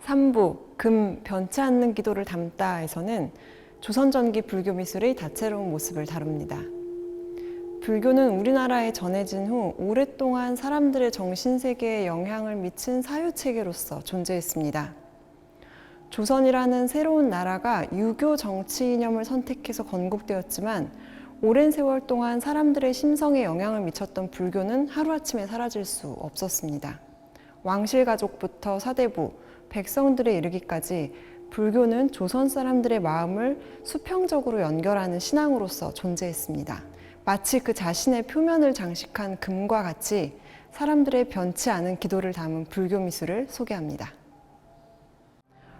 3부 금 변치 않는 기도를 담다에서는 조선전기 불교 미술의 다채로운 모습을 다룹니다. 불교는 우리나라에 전해진 후 오랫동안 사람들의 정신세계에 영향을 미친 사유체계로서 존재했습니다. 조선이라는 새로운 나라가 유교 정치 이념을 선택해서 건국되었지만 오랜 세월 동안 사람들의 심성에 영향을 미쳤던 불교는 하루아침에 사라질 수 없었습니다. 왕실 가족부터 사대부, 백성들에 이르기까지 불교는 조선 사람들의 마음을 수평적으로 연결하는 신앙으로서 존재했습니다. 마치 그 자신의 표면을 장식한 금과 같이 사람들의 변치 않은 기도를 담은 불교 미술을 소개합니다.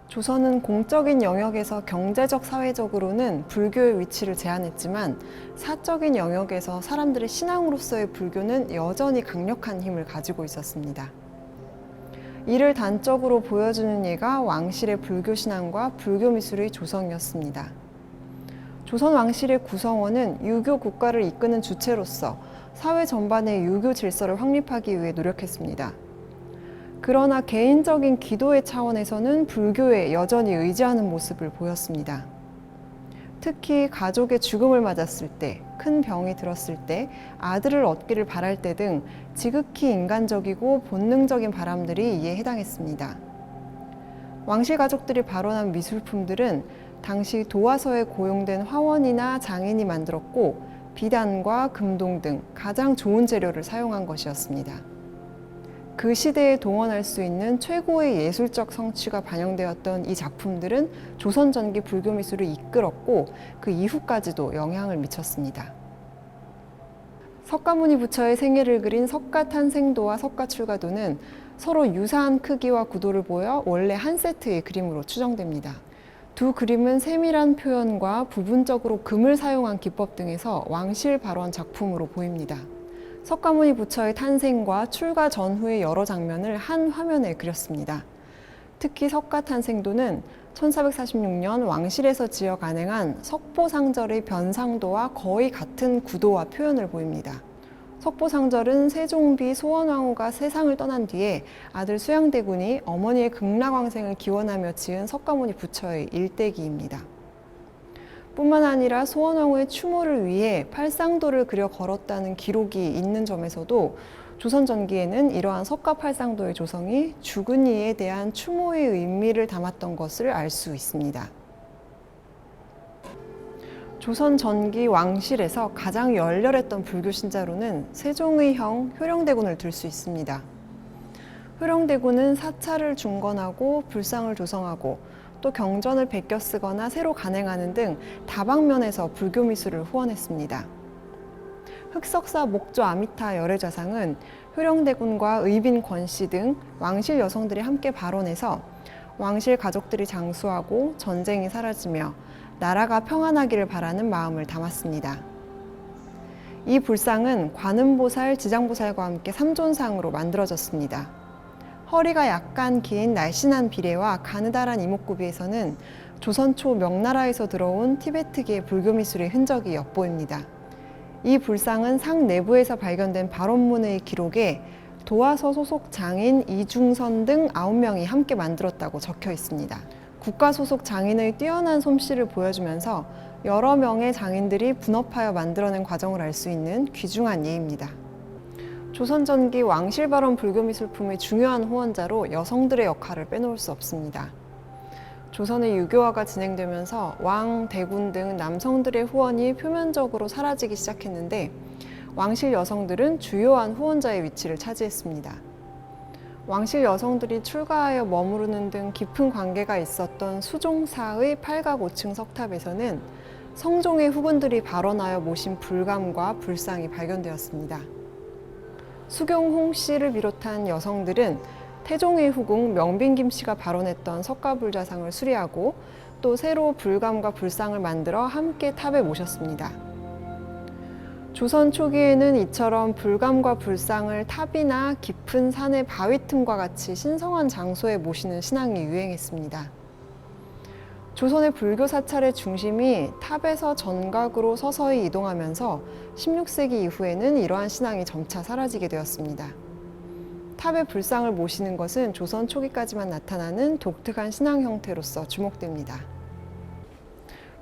조선은 공적인 영역에서 경제적, 사회적으로는 불교의 위치를 제한했지만 사적인 영역에서 사람들의 신앙으로서의 불교는 여전히 강력한 힘을 가지고 있었습니다. 이를 단적으로 보여주는 예가 왕실의 불교 신앙과 불교 미술의 조성이었습니다. 조선 왕실의 구성원은 유교 국가를 이끄는 주체로서 사회 전반의 유교 질서를 확립하기 위해 노력했습니다. 그러나 개인적인 기도의 차원에서는 불교에 여전히 의지하는 모습을 보였습니다. 특히 가족의 죽음을 맞았을 때, 큰 병이 들었을 때, 아들을 얻기를 바랄 때 등 지극히 인간적이고 본능적인 바람들이 이에 해당했습니다. 왕실 가족들이 발원한 미술품들은 당시 도화서에 고용된 화원이나 장인이 만들었고 비단과 금동 등 가장 좋은 재료를 사용한 것이었습니다. 그 시대에 동원할 수 있는 최고의 예술적 성취가 반영되었던 이 작품들은 조선 전기 불교 미술을 이끌었고 그 이후까지도 영향을 미쳤습니다. 석가모니 부처의 생애를 그린 석가탄생도와 석가출가도는 서로 유사한 크기와 구도를 보여 원래 한 세트의 그림으로 추정됩니다. 두 그림은 세밀한 표현과 부분적으로 금을 사용한 기법 등에서 왕실 발원 작품으로 보입니다. 석가모니 부처의 탄생과 출가 전후의 여러 장면을 한 화면에 그렸습니다. 특히 석가탄생도는 1446년 왕실에서 지어 간행한 석보상절의 변상도와 거의 같은 구도와 표현을 보입니다. 석보상절은 세종비 소원왕후가 세상을 떠난 뒤에 아들 수양대군이 어머니의 극락왕생을 기원하며 지은 석가모니 부처의 일대기입니다. 뿐만 아니라 소원왕후의 추모를 위해 팔상도를 그려 걸었다는 기록이 있는 점에서도 조선 전기에는 이러한 석가팔상도의 조성이 죽은 이에 대한 추모의 의미를 담았던 것을 알 수 있습니다. 조선 전기 왕실에서 가장 열렬했던 불교 신자로는 세종의 형 효령대군을 들 수 있습니다. 효령대군은 사찰을 중건하고 불상을 조성하고 또 경전을 베껴 쓰거나 새로 간행하는 등 다방면에서 불교 미술을 후원했습니다. 흑석사 목조 아미타 열애좌상은 효령대군과 의빈 권씨 등 왕실 여성들이 함께 발원해서 왕실 가족들이 장수하고 전쟁이 사라지며 나라가 평안하기를 바라는 마음을 담았습니다. 이 불상은 관음보살, 지장보살과 함께 삼존상으로 만들어졌습니다. 허리가 약간 긴 날씬한 비례와 가느다란 이목구비에서는 조선 초 명나라에서 들어온 티베트계 불교 미술의 흔적이 엿보입니다. 이 불상은 상 내부에서 발견된 발원문의 기록에 도화서 소속 장인 이중선 등 9명이 함께 만들었다고 적혀 있습니다. 국가 소속 장인의 뛰어난 솜씨를 보여주면서 여러 명의 장인들이 분업하여 만들어낸 과정을 알 수 있는 귀중한 예입니다. 조선 전기 왕실 발원 불교 미술품의 중요한 후원자로 여성들의 역할을 빼놓을 수 없습니다. 조선의 유교화가 진행되면서 왕, 대군 등 남성들의 후원이 표면적으로 사라지기 시작했는데 왕실 여성들은 주요한 후원자의 위치를 차지했습니다. 왕실 여성들이 출가하여 머무르는 등 깊은 관계가 있었던 수종사의 8각 5층 석탑에서는 성종의 후군들이 발원하여 모신 불감과 불상이 발견되었습니다. 수경홍 씨를 비롯한 여성들은 태종의 후궁 명빈김 씨가 발원했던 석가불좌상을 수리하고 또 새로 불감과 불상을 만들어 함께 탑에 모셨습니다. 조선 초기에는 이처럼 불감과 불상을 탑이나 깊은 산의 바위 틈과 같이 신성한 장소에 모시는 신앙이 유행했습니다. 조선의 불교 사찰의 중심이 탑에서 전각으로 서서히 이동하면서 16세기 이후에는 이러한 신앙이 점차 사라지게 되었습니다. 탑에 불상을 모시는 것은 조선 초기까지만 나타나는 독특한 신앙 형태로서 주목됩니다.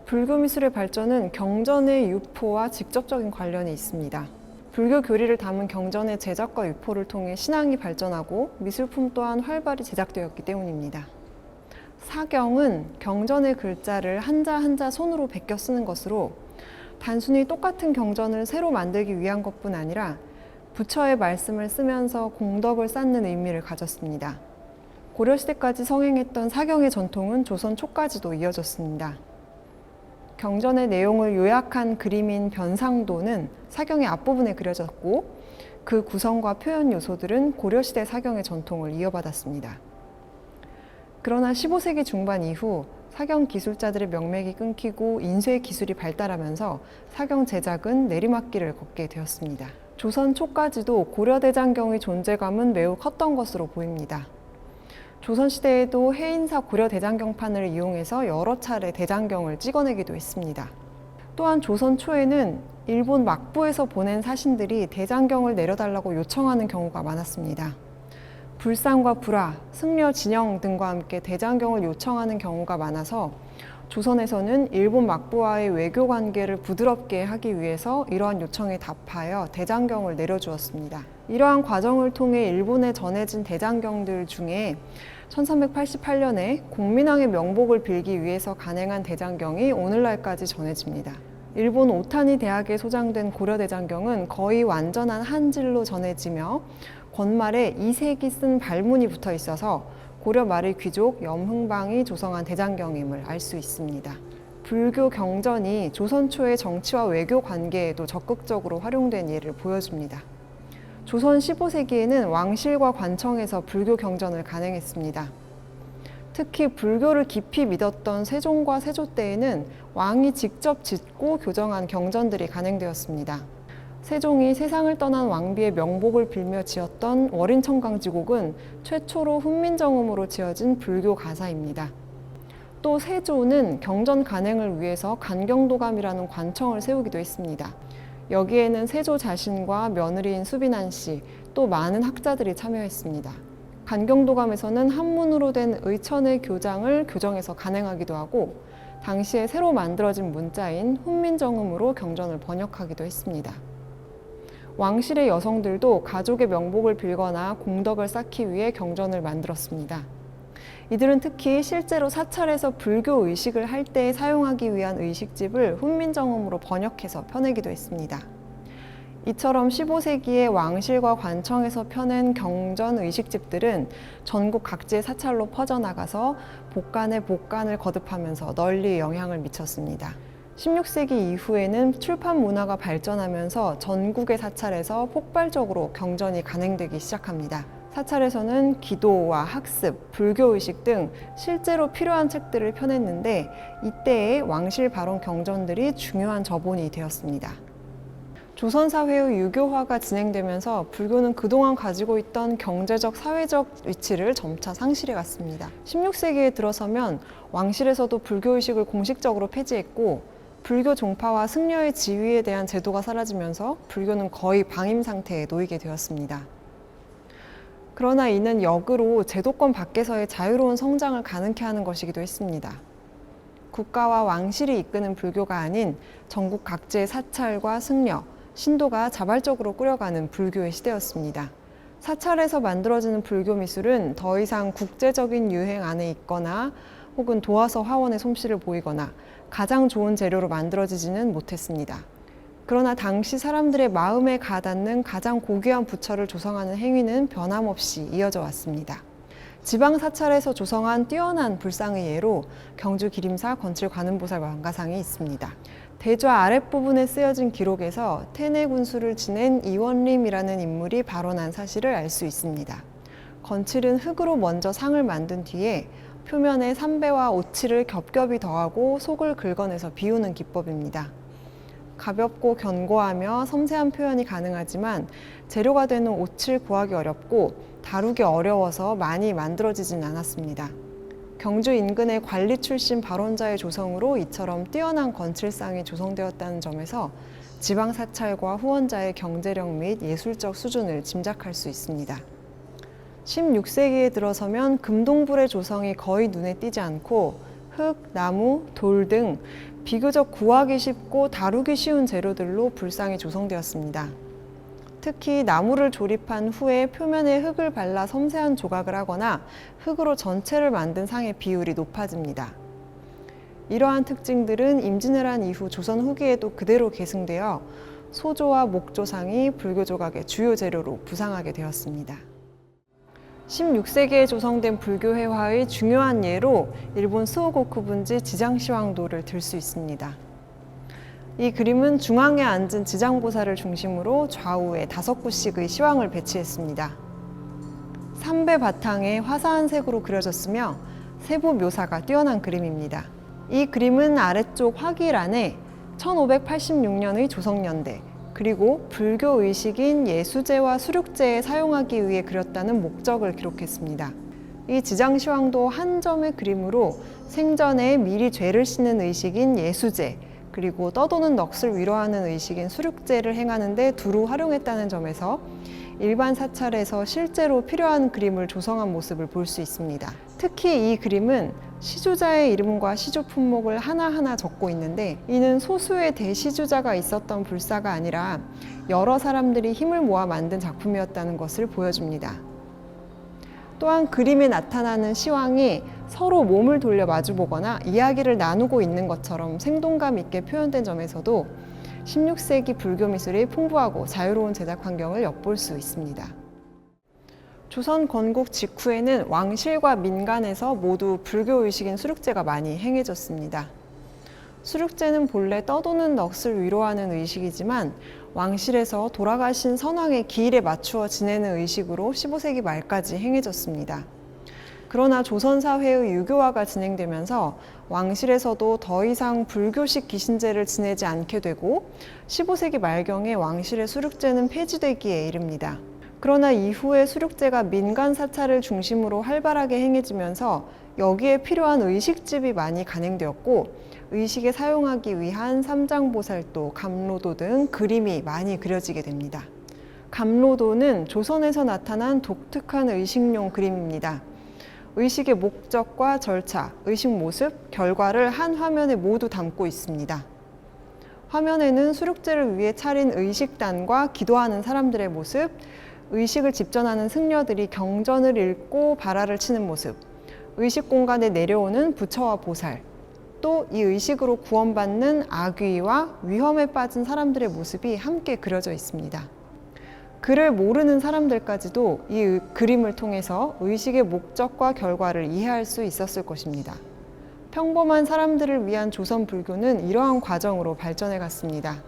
불교 미술의 발전은 경전의 유포와 직접적인 관련이 있습니다. 불교 교리를 담은 경전의 제작과 유포를 통해 신앙이 발전하고 미술품 또한 활발히 제작되었기 때문입니다. 사경은 경전의 글자를 한자 한자 손으로 베껴 쓰는 것으로 단순히 똑같은 경전을 새로 만들기 위한 것뿐 아니라 부처의 말씀을 쓰면서 공덕을 쌓는 의미를 가졌습니다. 고려시대까지 성행했던 사경의 전통은 조선 초까지도 이어졌습니다. 경전의 내용을 요약한 그림인 변상도는 사경의 앞부분에 그려졌고 그 구성과 표현 요소들은 고려시대 사경의 전통을 이어받았습니다. 그러나 15세기 중반 이후 사경 기술자들의 명맥이 끊기고 인쇄 기술이 발달하면서 사경 제작은 내리막길을 걷게 되었습니다. 조선 초까지도 고려대장경의 존재감은 매우 컸던 것으로 보입니다. 조선시대에도 해인사 고려대장경판을 이용해서 여러 차례 대장경을 찍어내기도 했습니다. 또한 조선 초에는 일본 막부에서 보낸 사신들이 대장경을 내려달라고 요청하는 경우가 많았습니다. 불상과 불화, 승려, 진영 등과 함께 대장경을 요청하는 경우가 많아서 조선에서는 일본 막부와의 외교 관계를 부드럽게 하기 위해서 이러한 요청에 답하여 대장경을 내려주었습니다. 이러한 과정을 통해 일본에 전해진 대장경들 중에 1388년에 공민왕의 명복을 빌기 위해서 간행한 대장경이 오늘날까지 전해집니다. 일본 오타니 대학에 소장된 고려대장경은 거의 완전한 한질로 전해지며 권말에 이색이 쓴 발문이 붙어 있어서 고려 말의 귀족 염흥방이 조성한 대장경임을 알 수 있습니다. 불교 경전이 조선 초의 정치와 외교 관계에도 적극적으로 활용된 예를 보여줍니다. 조선 15세기에는 왕실과 관청에서 불교 경전을 간행했습니다. 특히 불교를 깊이 믿었던 세종과 세조 때에는 왕이 직접 짓고 교정한 경전들이 간행되었습니다. 세종이 세상을 떠난 왕비의 명복을 빌며 지었던 월인청강지곡은 최초로 훈민정음으로 지어진 불교 가사입니다. 또 세조는 경전 간행을 위해서 간경도감이라는 관청을 세우기도 했습니다. 여기에는 세조 자신과 며느리인 수빈한 씨, 또 많은 학자들이 참여했습니다. 간경도감에서는 한문으로 된 의천의 교장을 교정해서 간행하기도 하고 당시에 새로 만들어진 문자인 훈민정음으로 경전을 번역하기도 했습니다. 왕실의 여성들도 가족의 명복을 빌거나 공덕을 쌓기 위해 경전을 만들었습니다. 이들은 특히 실제로 사찰에서 불교 의식을 할 때 사용하기 위한 의식집을 훈민정음으로 번역해서 펴내기도 했습니다. 이처럼 15세기에 왕실과 관청에서 펴낸 경전 의식집들은 전국 각지의 사찰로 퍼져나가서 복간에 복간을 거듭하면서 널리 영향을 미쳤습니다. 16세기 이후에는 출판 문화가 발전하면서 전국의 사찰에서 폭발적으로 경전이 간행되기 시작합니다. 사찰에서는 기도와 학습, 불교의식 등 실제로 필요한 책들을 펴냈는데 이때의 왕실 발원 경전들이 중요한 저본이 되었습니다. 조선사회의 유교화가 진행되면서 불교는 그동안 가지고 있던 경제적, 사회적 위치를 점차 상실해 갔습니다. 16세기에 들어서면 왕실에서도 불교의식을 공식적으로 폐지했고 불교 종파와 승려의 지위에 대한 제도가 사라지면서 불교는 거의 방임 상태에 놓이게 되었습니다. 그러나 이는 역으로 제도권 밖에서의 자유로운 성장을 가능케 하는 것이기도 했습니다. 국가와 왕실이 이끄는 불교가 아닌 전국 각지의 사찰과 승려, 신도가 자발적으로 꾸려가는 불교의 시대였습니다. 사찰에서 만들어지는 불교 미술은 더 이상 국제적인 유행 안에 있거나 혹은 도화서 화원의 솜씨를 보이거나 가장 좋은 재료로 만들어지지는 못했습니다. 그러나 당시 사람들의 마음에 가닿는 가장 고귀한 부처를 조성하는 행위는 변함없이 이어져 왔습니다. 지방 사찰에서 조성한 뛰어난 불상의 예로 경주 기림사 건칠 관음보살 왕가상이 있습니다. 대좌 아랫부분에 쓰여진 기록에서 태내 군수를 지낸 이원림이라는 인물이 발원한 사실을 알 수 있습니다. 건칠은 흙으로 먼저 상을 만든 뒤에 표면에 삼배와 오칠을 겹겹이 더하고 속을 긁어내서 비우는 기법입니다. 가볍고 견고하며 섬세한 표현이 가능하지만 재료가 되는 옷을 구하기 어렵고 다루기 어려워서 많이 만들어지진 않았습니다. 경주 인근의 관리 출신 발원자의 조성으로 이처럼 뛰어난 건칠상이 조성되었다는 점에서 지방 사찰과 후원자의 경제력 및 예술적 수준을 짐작할 수 있습니다. 16세기에 들어서면 금동불의 조성이 거의 눈에 띄지 않고 흙, 나무, 돌 등 비교적 구하기 쉽고 다루기 쉬운 재료들로 불상이 조성되었습니다. 특히 나무를 조립한 후에 표면에 흙을 발라 섬세한 조각을 하거나 흙으로 전체를 만든 상의 비율이 높아집니다. 이러한 특징들은 임진왜란 이후 조선 후기에도 그대로 계승되어 소조와 목조상이 불교 조각의 주요 재료로 부상하게 되었습니다. 16세기에 조성된 불교 회화의 중요한 예로 일본 스오고쿠 분지 지장시황도를 들 수 있습니다. 이 그림은 중앙에 앉은 지장보살을 중심으로 좌우에 5구씩의 시황을 배치했습니다. 삼배 바탕에 화사한 색으로 그려졌으며 세부 묘사가 뛰어난 그림입니다. 이 그림은 아래쪽 화기란에 1586년의 조성연대, 그리고 불교 의식인 예수제와 수륙제에 사용하기 위해 그렸다는 목적을 기록했습니다. 이 지장시황도 한 점의 그림으로 생전에 미리 죄를 씻는 의식인 예수제, 그리고 떠도는 넋을 위로하는 의식인 수륙제를 행하는 데 두루 활용했다는 점에서 일반 사찰에서 실제로 필요한 그림을 조성한 모습을 볼 수 있습니다. 특히 이 그림은 시주자의 이름과 시주 품목을 하나하나 적고 있는데, 이는 소수의 대시주자가 있었던 불사가 아니라 여러 사람들이 힘을 모아 만든 작품이었다는 것을 보여줍니다. 또한 그림에 나타나는 시황이 서로 몸을 돌려 마주보거나 이야기를 나누고 있는 것처럼 생동감 있게 표현된 점에서도 16세기 불교 미술이 풍부하고 자유로운 제작 환경을 엿볼 수 있습니다. 조선 건국 직후에는 왕실과 민간에서 모두 불교 의식인 수륙제가 많이 행해졌습니다. 수륙제는 본래 떠도는 넋을 위로하는 의식이지만 왕실에서 돌아가신 선왕의 기일에 맞추어 지내는 의식으로 15세기 말까지 행해졌습니다. 그러나 조선사회의 유교화가 진행되면서 왕실에서도 더 이상 불교식 기신제를 지내지 않게 되고 15세기 말경에 왕실의 수륙제는 폐지되기에 이릅니다. 그러나 이후에 수륙제가 민간 사찰을 중심으로 활발하게 행해지면서 여기에 필요한 의식집이 많이 간행되었고, 의식에 사용하기 위한 삼장보살도, 감로도 등 그림이 많이 그려지게 됩니다. 감로도는 조선에서 나타난 독특한 의식용 그림입니다. 의식의 목적과 절차, 의식 모습, 결과를 한 화면에 모두 담고 있습니다. 화면에는 수륙제를 위해 차린 의식단과 기도하는 사람들의 모습, 의식을 집전하는 승려들이 경전을 읽고 발화를 치는 모습, 의식 공간에 내려오는 부처와 보살, 또 이 의식으로 구원받는 악귀와 위험에 빠진 사람들의 모습이 함께 그려져 있습니다. 글을 모르는 사람들까지도 이 그림을 통해서 의식의 목적과 결과를 이해할 수 있었을 것입니다. 평범한 사람들을 위한 조선 불교는 이러한 과정으로 발전해 갔습니다.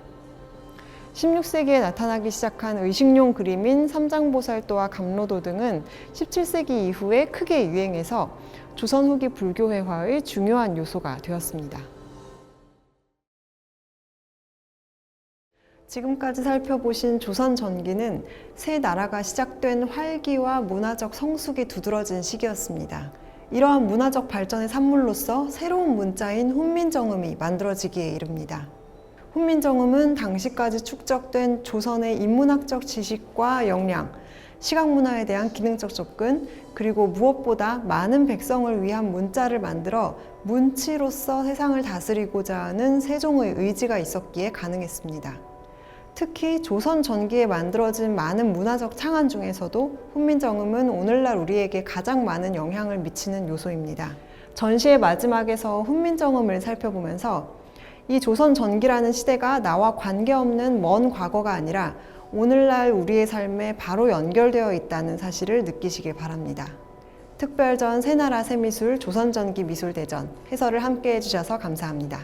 16세기에 나타나기 시작한 의식용 그림인 삼장보살도와 감로도 등은 17세기 이후에 크게 유행해서 조선 후기 불교 회화의 중요한 요소가 되었습니다. 지금까지 살펴보신 조선 전기는 새 나라가 시작된 활기와 문화적 성숙이 두드러진 시기였습니다. 이러한 문화적 발전의 산물로서 새로운 문자인 훈민정음이 만들어지기에 이릅니다. 훈민정음은 당시까지 축적된 조선의 인문학적 지식과 역량, 시각문화에 대한 기능적 접근, 그리고 무엇보다 많은 백성을 위한 문자를 만들어 문치로서 세상을 다스리고자 하는 세종의 의지가 있었기에 가능했습니다. 특히 조선 전기에 만들어진 많은 문화적 창안 중에서도 훈민정음은 오늘날 우리에게 가장 많은 영향을 미치는 요소입니다. 전시의 마지막에서 훈민정음을 살펴보면서 이 조선 전기라는 시대가 나와 관계없는 먼 과거가 아니라 오늘날 우리의 삶에 바로 연결되어 있다는 사실을 느끼시길 바랍니다. 특별전 새나라 새미술 조선전기 미술대전 해설을 함께 해주셔서 감사합니다.